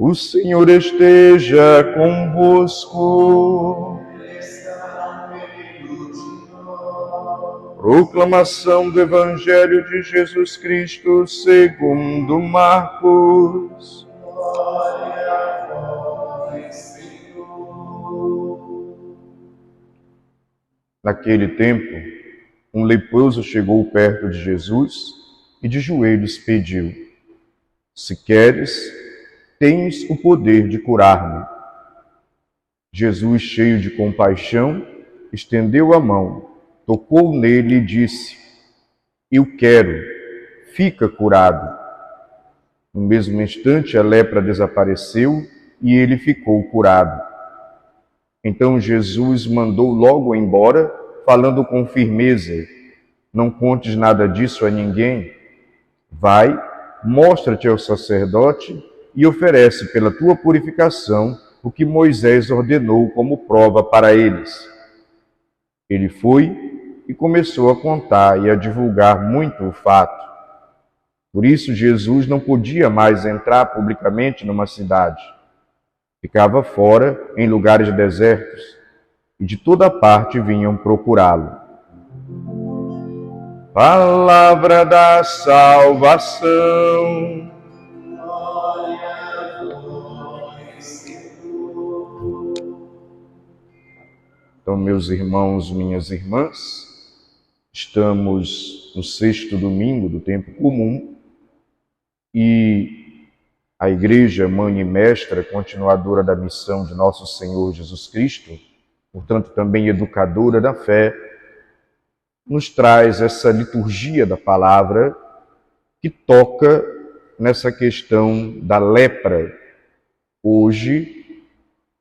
O Senhor esteja convosco. Proclamação do Evangelho de Jesus Cristo segundo Marcos. Glória a vós, Senhor. Naquele tempo, um leproso chegou perto de Jesus e de joelhos pediu: Se queres, tens o poder de curar-me. Jesus, cheio de compaixão, estendeu a mão, tocou nele e disse: Eu quero, fica curado. No mesmo instante, a lepra desapareceu e ele ficou curado. Então Jesus mandou logo embora, falando com firmeza: Não contes nada disso a ninguém. Vai, mostra-te ao sacerdote e oferece pela tua purificação o que Moisés ordenou como prova para eles. Ele foi e começou a contar e a divulgar muito o fato. Por isso Jesus não podia mais entrar publicamente numa cidade. Ficava fora, em lugares desertos, e de toda parte vinham procurá-lo. Palavra da salvação. Glória a vós, Senhor. Então, meus irmãos, minhas irmãs, estamos no 6º domingo do tempo comum e a Igreja, mãe e mestra, continuadora da missão de nosso Senhor Jesus Cristo, portanto também educadora da fé, nos traz essa liturgia da palavra que toca nessa questão da lepra, hoje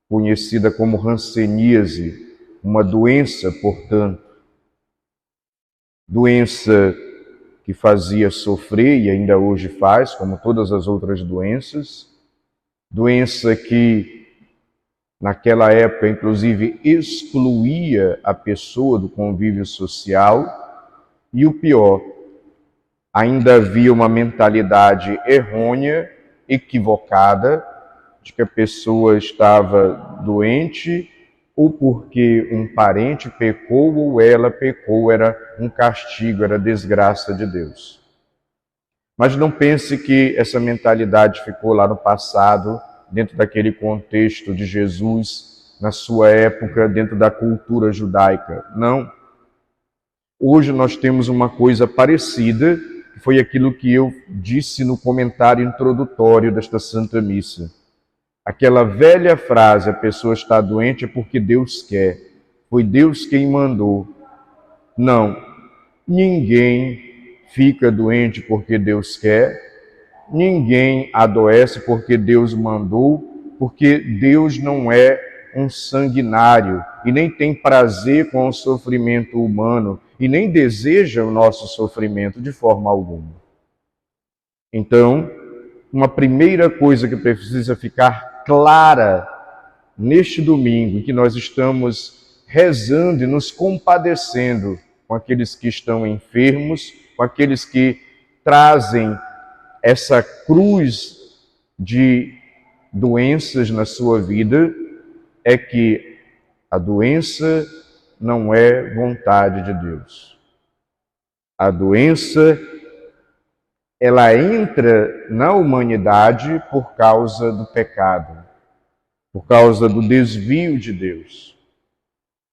conhecida como hanseníase, uma doença, portanto, doença que fazia sofrer e ainda hoje faz, como todas as outras doenças, doença que naquela época, inclusive, excluía a pessoa do convívio social e o pior, ainda havia uma mentalidade errônea, equivocada, de que a pessoa estava doente ou porque um parente pecou ou ela pecou, era um castigo, era desgraça de Deus. Mas não pense que essa mentalidade ficou lá no passado, dentro daquele contexto de Jesus, na sua época, dentro da cultura judaica. Não. Hoje nós temos uma coisa parecida, que foi aquilo que eu disse no comentário introdutório desta Santa Missa. Aquela velha frase, a pessoa está doente é porque Deus quer. Foi Deus quem mandou. Não, ninguém fica doente porque Deus quer, ninguém adoece porque Deus mandou, porque Deus não é um sanguinário e nem tem prazer com o sofrimento humano e nem deseja o nosso sofrimento de forma alguma. Então, uma primeira coisa que precisa ficar clara neste domingo, em que nós estamos rezando e nos compadecendo com aqueles que estão enfermos, com aqueles que trazem essa cruz de doenças na sua vida, é que a doença não é vontade de Deus. A doença, ela entra na humanidade por causa do pecado, por causa do desvio de Deus.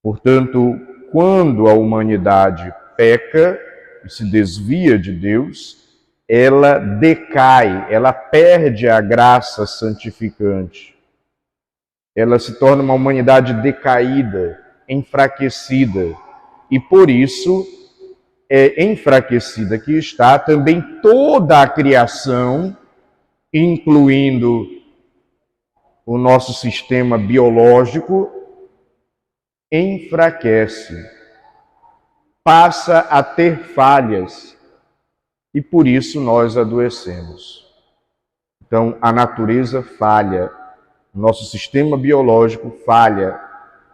Portanto, quando a humanidade peca e se desvia de Deus, ela decai, ela perde a graça santificante. Ela se torna uma humanidade decaída, enfraquecida. E por isso, é enfraquecida que está também toda a criação, incluindo o nosso sistema biológico, enfraquece, passa a ter falhas e por isso nós adoecemos. Então a natureza falha, o nosso sistema biológico falha,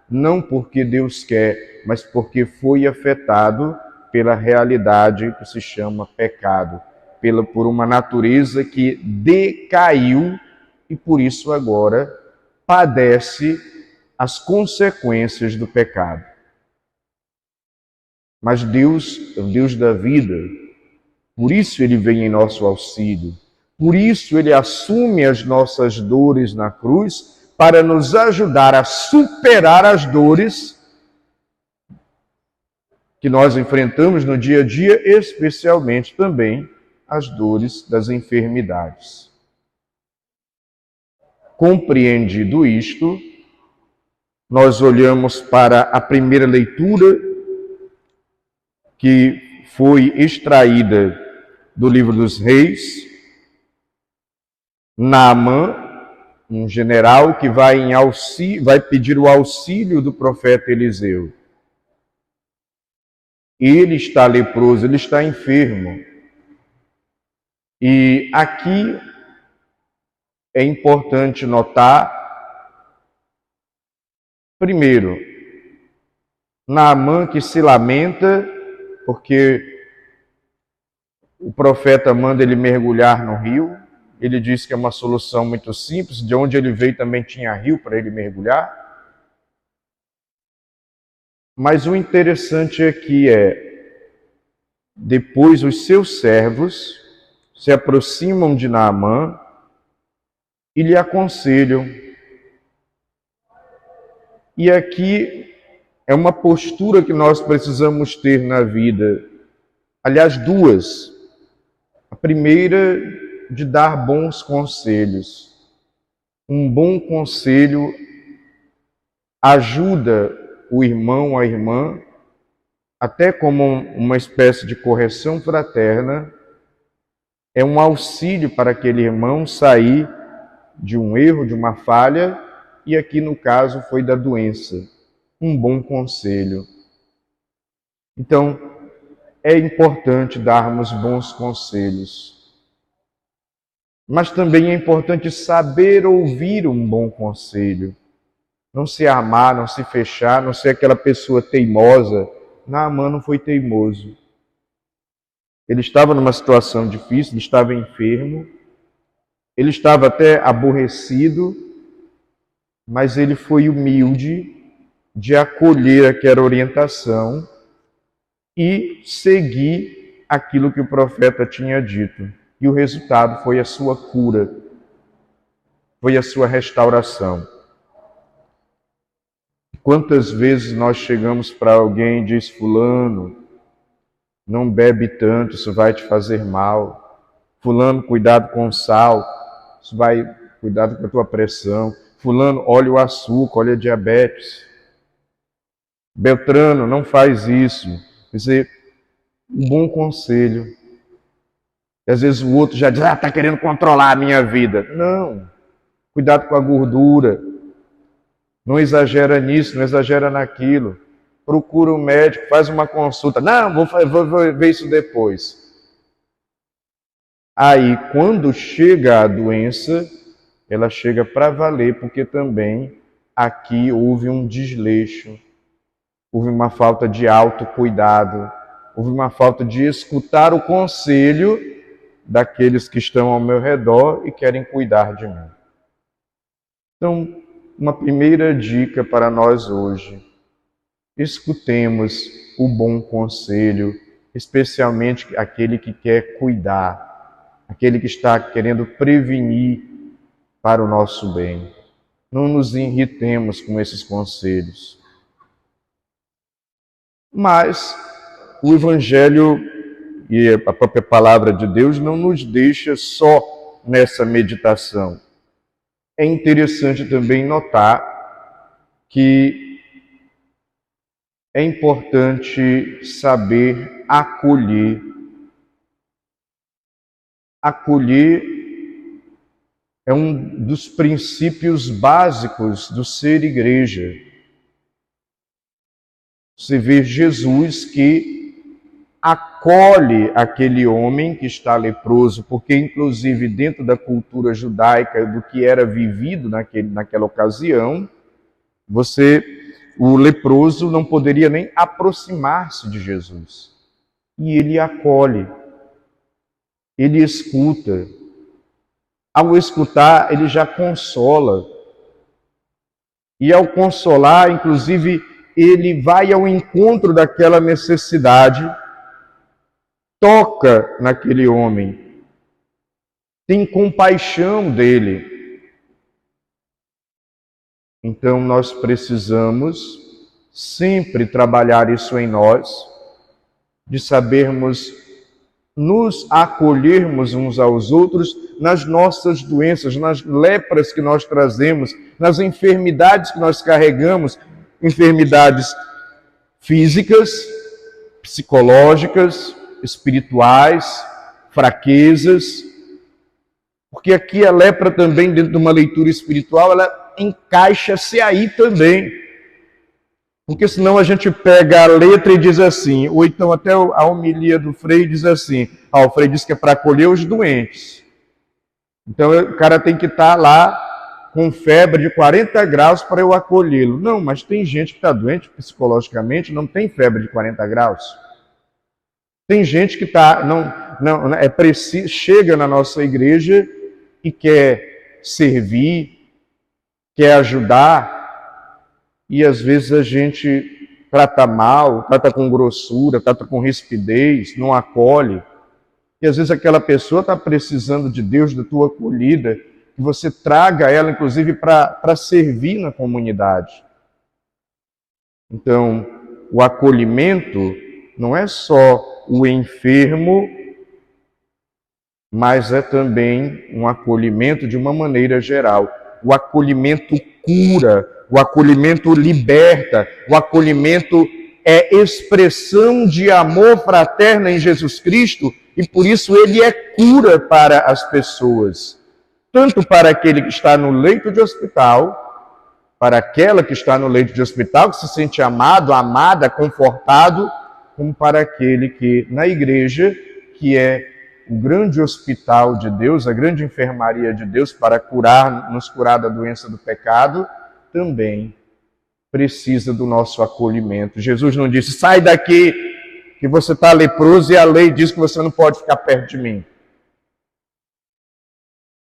não porque Deus quer, mas porque foi afetado pela realidade que se chama pecado, por uma natureza que decaiu e por isso agora padece as consequências do pecado. Mas Deus é o Deus da vida, por isso Ele vem em nosso auxílio, por isso Ele assume as nossas dores na cruz para nos ajudar a superar as dores que nós enfrentamos no dia a dia, especialmente também as dores das enfermidades. Compreendido isto, nós olhamos para a primeira leitura que foi extraída do livro dos Reis. Naamã, um general que vai pedir o auxílio do profeta Eliseu. Ele está leproso, ele está enfermo. E aqui é importante notar, primeiro, Naamã que se lamenta porque o profeta manda ele mergulhar no rio. Ele diz que é uma solução muito simples, de onde ele veio também tinha rio para ele mergulhar. Mas o interessante aqui depois os seus servos se aproximam de Naamã e lhe aconselham. E aqui é uma postura que nós precisamos ter na vida. Aliás, duas. A primeira, de dar bons conselhos. Um bom conselho ajuda o irmão, a irmã, até como uma espécie de correção fraterna, é um auxílio para aquele irmão sair de um erro, de uma falha, e aqui no caso foi da doença. Um bom conselho. Então, é importante darmos bons conselhos. Mas também é importante saber ouvir um bom conselho. Não se armar, não se fechar, não ser aquela pessoa teimosa. Naamã não foi teimoso. Ele estava numa situação difícil, ele estava enfermo, ele estava até aborrecido, mas ele foi humilde de acolher aquela orientação e seguir aquilo que o profeta tinha dito. E o resultado foi a sua cura, foi a sua restauração. Quantas vezes nós chegamos para alguém e diz: fulano, não bebe tanto, isso vai te fazer mal. Fulano, cuidado com o sal, isso vai, cuidado com a tua pressão. Fulano, olha o açúcar, olha a diabetes. Beltrano, não faz isso. Quer dizer, um bom conselho. E às vezes o outro já diz: está querendo controlar a minha vida. Não, cuidado com a gordura. Não exagera nisso, não exagera naquilo. Procura um médico, faz uma consulta. Não, vou ver isso depois. Aí, quando chega a doença, ela chega para valer, porque também aqui houve um desleixo, houve uma falta de autocuidado, houve uma falta de escutar o conselho daqueles que estão ao meu redor e querem cuidar de mim. Então, uma primeira dica para nós hoje: escutemos o bom conselho, especialmente aquele que quer cuidar, aquele que está querendo prevenir para o nosso bem. Não nos irritemos com esses conselhos. Mas o Evangelho e a própria Palavra de Deus não nos deixa só nessa meditação. É interessante também notar que é importante saber acolher. Acolher é um dos princípios básicos do ser igreja. Você vê Jesus que acolhe aquele homem que está leproso, porque inclusive dentro da cultura judaica, do que era vivido naquela ocasião, o leproso não poderia nem aproximar-se de Jesus. E ele acolhe, ele escuta, ao escutar, ele já consola. E ao consolar, inclusive, ele vai ao encontro daquela necessidade, toca naquele homem, tem compaixão dele. Então nós precisamos sempre trabalhar isso em nós, de sabermos nos acolhermos uns aos outros nas nossas doenças, nas lepras que nós trazemos, nas enfermidades que nós carregamos, enfermidades físicas, psicológicas, espirituais, fraquezas. Porque aqui a lepra também, dentro de uma leitura espiritual, ela encaixa-se aí também. Porque senão a gente pega a letra e diz assim, ou então até a homilia do Frei diz assim, o Frei diz que é para acolher os doentes. Então o cara tem que estar lá com febre de 40 graus para eu acolhê-lo. Não, mas tem gente que está doente psicologicamente, não tem febre de 40 graus. Tem gente que chega na nossa igreja e quer servir, quer ajudar, e às vezes a gente trata mal, trata com grossura, trata com rispidez, não acolhe. E às vezes aquela pessoa está precisando de Deus, da tua acolhida, que você traga ela, inclusive, para servir na comunidade. Então, o acolhimento não é só o enfermo, mas é também um acolhimento de uma maneira geral. O acolhimento cura, o acolhimento liberta, o acolhimento é expressão de amor fraterno em Jesus Cristo e por isso ele é cura para as pessoas. Tanto para aquele que está no leito de hospital, para aquela que está no leito de hospital, que se sente amado, amada, confortado, como para aquele que na igreja, que é o grande hospital de Deus, a grande enfermaria de Deus para nos curar da doença do pecado, também precisa do nosso acolhimento. Jesus não disse, sai daqui que você está leproso e a lei diz que você não pode ficar perto de mim.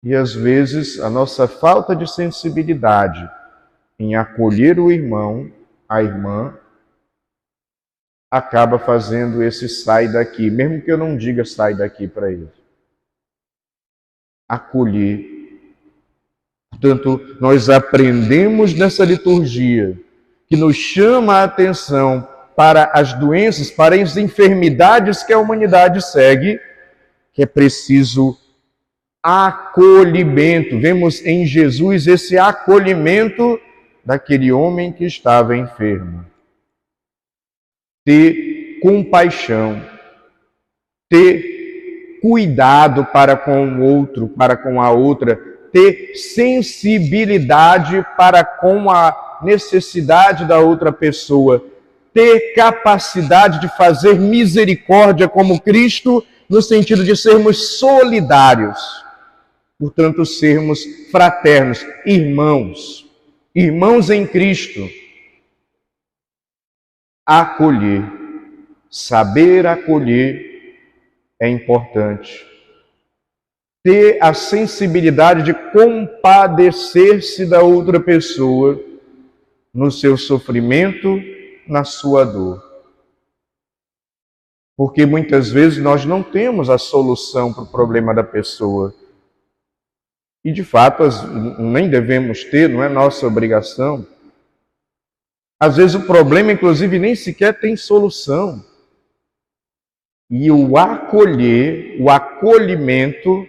E às vezes a nossa falta de sensibilidade em acolher o irmão, a irmã, acaba fazendo esse sai daqui, mesmo que eu não diga sai daqui para ele. Acolher. Portanto, nós aprendemos nessa liturgia que nos chama a atenção para as doenças, para as enfermidades que a humanidade segue, que é preciso acolhimento. Vemos em Jesus esse acolhimento daquele homem que estava enfermo. Ter compaixão, ter cuidado para com o outro, para com a outra, ter sensibilidade para com a necessidade da outra pessoa, ter capacidade de fazer misericórdia como Cristo, no sentido de sermos solidários, portanto, sermos fraternos, irmãos em Cristo. Acolher, saber acolher é importante. Ter a sensibilidade de compadecer-se da outra pessoa no seu sofrimento, na sua dor. Porque muitas vezes nós não temos a solução para o problema da pessoa. E de fato nem devemos ter, não é nossa obrigação. Às vezes o problema, inclusive, nem sequer tem solução. E o acolher, o acolhimento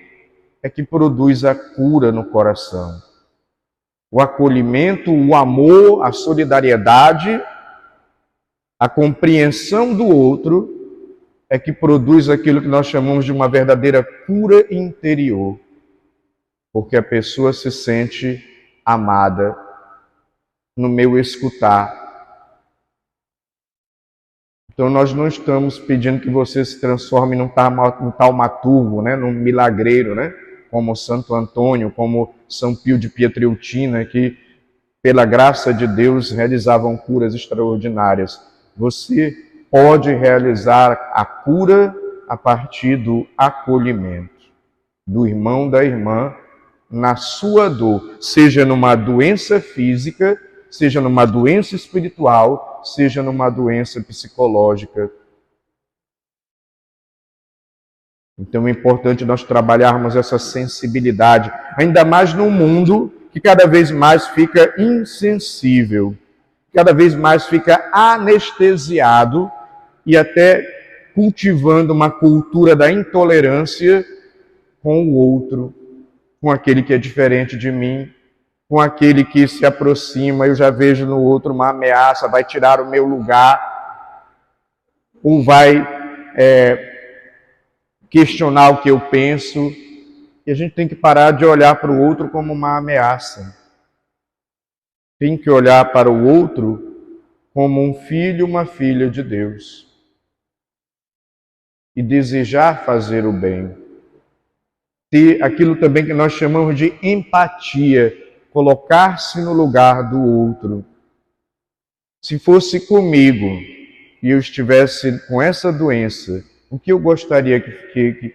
é que produz a cura no coração. O acolhimento, o amor, a solidariedade, a compreensão do outro é que produz aquilo que nós chamamos de uma verdadeira cura interior. Porque a pessoa se sente amada no meu escutar. Então nós não estamos pedindo que você se transforme num taumaturgo, né? Num milagreiro, né? Como Santo Antônio, como São Pio de Pietrelcina, que pela graça de Deus realizavam curas extraordinárias. Você pode realizar a cura a partir do acolhimento do irmão, da irmã, na sua dor, seja numa doença física, seja numa doença espiritual, seja numa doença psicológica. Então é importante nós trabalharmos essa sensibilidade, ainda mais num mundo que cada vez mais fica insensível, cada vez mais fica anestesiado e até cultivando uma cultura da intolerância com o outro, com aquele que é diferente de mim, com aquele que se aproxima, eu já vejo no outro uma ameaça, vai tirar o meu lugar, ou vai questionar o que eu penso. E a gente tem que parar de olhar para o outro como uma ameaça. Tem que olhar para o outro como um filho, uma filha de Deus. E desejar fazer o bem. Ter aquilo também que nós chamamos de empatia, colocar-se no lugar do outro. Se fosse comigo e eu estivesse com essa doença, o que eu gostaria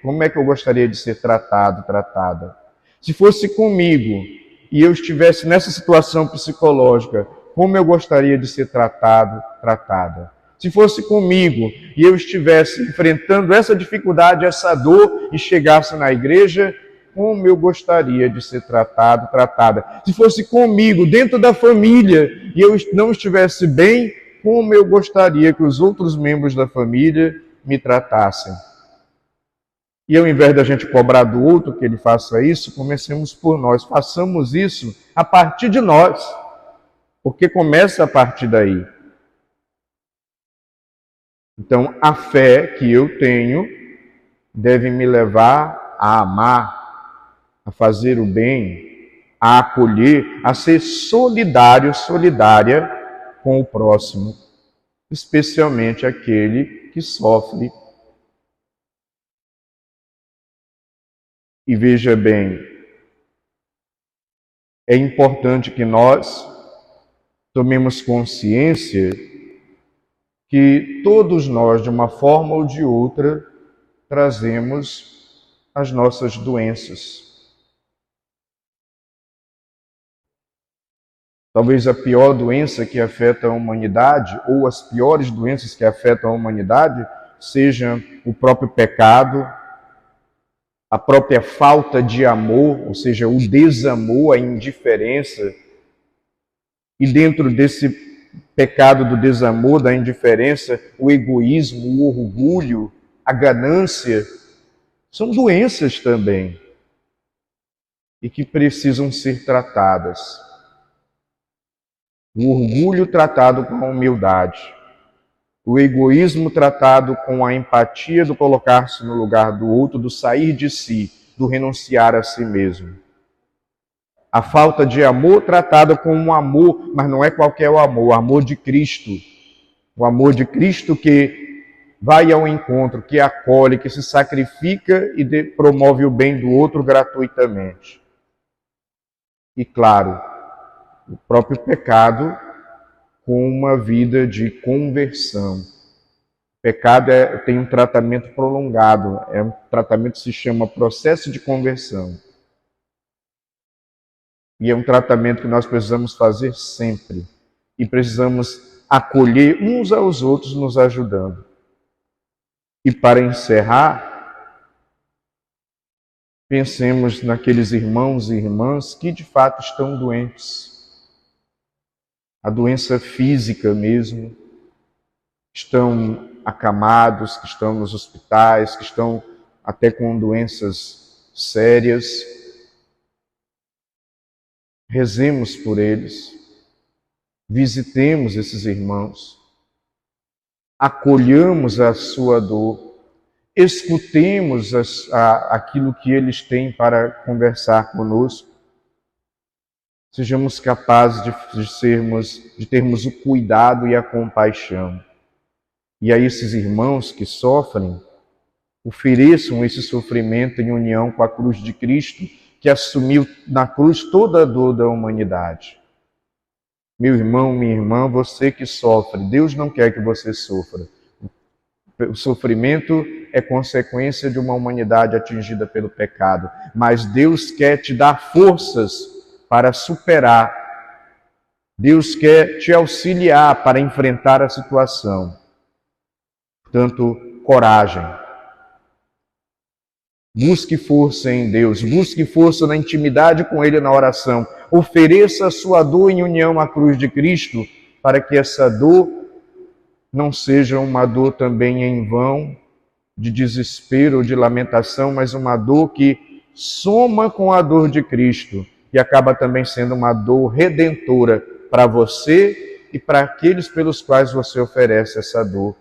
como é que eu gostaria de ser tratado, tratada? Se fosse comigo e eu estivesse nessa situação psicológica, como eu gostaria de ser tratado, tratada? Se fosse comigo e eu estivesse enfrentando essa dificuldade, essa dor, e chegasse na igreja, como eu gostaria de ser tratado, tratada. Se fosse comigo, dentro da família, e eu não estivesse bem, como eu gostaria que os outros membros da família me tratassem. E ao invés da gente cobrar do outro que ele faça isso, comecemos por nós. Façamos isso a partir de nós, porque começa a partir daí. Então, a fé que eu tenho deve me levar a amar, a fazer o bem, a acolher, a ser solidário, solidária com o próximo, especialmente aquele que sofre. E veja bem, é importante que nós tomemos consciência que todos nós, de uma forma ou de outra, trazemos as nossas doenças. Talvez a pior doença que afeta a humanidade, ou as piores doenças que afetam a humanidade, seja o próprio pecado, a própria falta de amor, ou seja, o desamor, a indiferença. E dentro desse pecado do desamor, da indiferença, o egoísmo, o orgulho, a ganância, são doenças também e que precisam ser tratadas. O orgulho tratado com a humildade, o egoísmo tratado com a empatia do colocar-se no lugar do outro, do sair de si, do renunciar a si mesmo. A falta de amor tratada com um amor, mas não é qualquer amor, o amor de Cristo. O amor de Cristo que vai ao encontro, que acolhe, que se sacrifica e promove o bem do outro gratuitamente. E claro, o próprio pecado com uma vida de conversão. O pecado tem um tratamento prolongado, é um tratamento que se chama processo de conversão. E é um tratamento que nós precisamos fazer sempre. E precisamos acolher uns aos outros nos ajudando. E para encerrar, pensemos naqueles irmãos e irmãs que de fato estão doentes. A doença física mesmo. Estão acamados, que estão nos hospitais, que estão até com doenças sérias. Rezemos por eles, visitemos esses irmãos, acolhamos a sua dor, escutemos aquilo que eles têm para conversar conosco, sejamos capazes de termos o cuidado e a compaixão. E a esses irmãos que sofrem, ofereçam esse sofrimento em união com a cruz de Cristo, que assumiu na cruz toda a dor da humanidade. Meu irmão, minha irmã, você que sofre, Deus não quer que você sofra. O sofrimento é consequência de uma humanidade atingida pelo pecado, mas Deus quer te dar forças para superar. Deus quer te auxiliar para enfrentar a situação. Portanto, coragem. Busque força em Deus, busque força na intimidade com Ele na oração. Ofereça a sua dor em união à cruz de Cristo, para que essa dor não seja uma dor também em vão, de desespero ou de lamentação, mas uma dor que soma com a dor de Cristo e acaba também sendo uma dor redentora para você e para aqueles pelos quais você oferece essa dor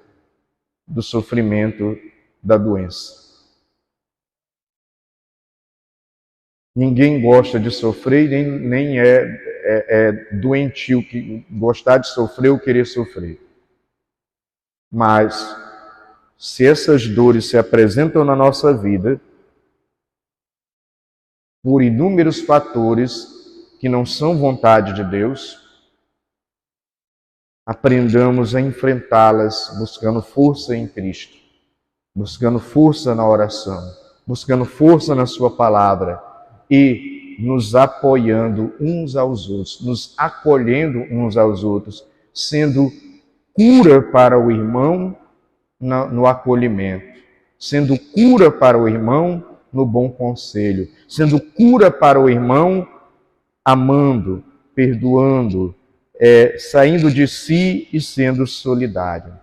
do sofrimento da doença. Ninguém gosta de sofrer, nem é doentio que gostar de sofrer ou querer sofrer. Mas, se essas dores se apresentam na nossa vida, por inúmeros fatores que não são vontade de Deus, aprendamos a enfrentá-las buscando força em Cristo, buscando força na oração, buscando força na Sua palavra e nos apoiando uns aos outros, nos acolhendo uns aos outros, sendo cura para o irmão no acolhimento, sendo cura para o irmão no bom conselho, sendo cura para o irmão amando, perdoando, saindo de si e sendo solidário.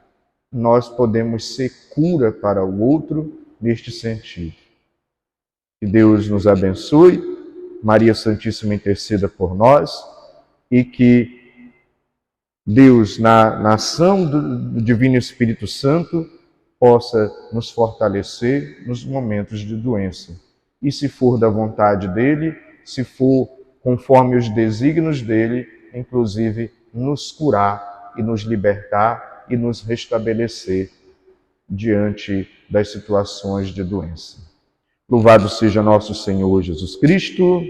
Nós podemos ser cura para o outro neste sentido. Que Deus nos abençoe, Maria Santíssima interceda por nós e que Deus, na ação do Divino Espírito Santo, possa nos fortalecer nos momentos de doença. E se for da vontade dele, se for conforme os desígnios dele, inclusive nos curar e nos libertar e nos restabelecer diante das situações de doença. Louvado seja nosso Senhor Jesus Cristo.